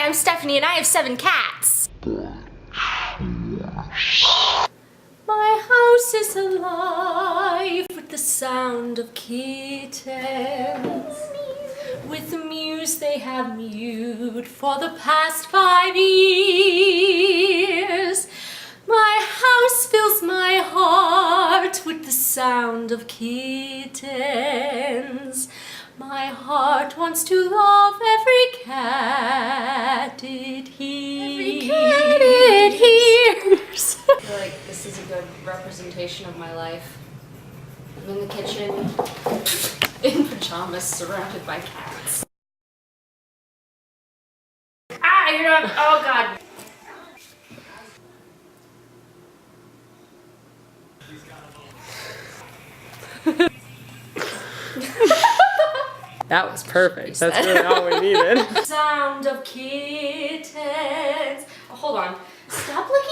Hi, I'm Stephanie and I have 7 cats. My house is alive with the sound of kittens. With the mews they have mewed for the past 5 years. My house fills my heart with the sound of kittens. My heart wants to love every cat it hears. Every cat it hears. I feel like this is a good representation of my life. I'm in the kitchen, in pajamas, surrounded by cats. Ah, you're not, oh God. That was perfect. That's really all we needed. Sound of kittens. Oh, hold on. Stop like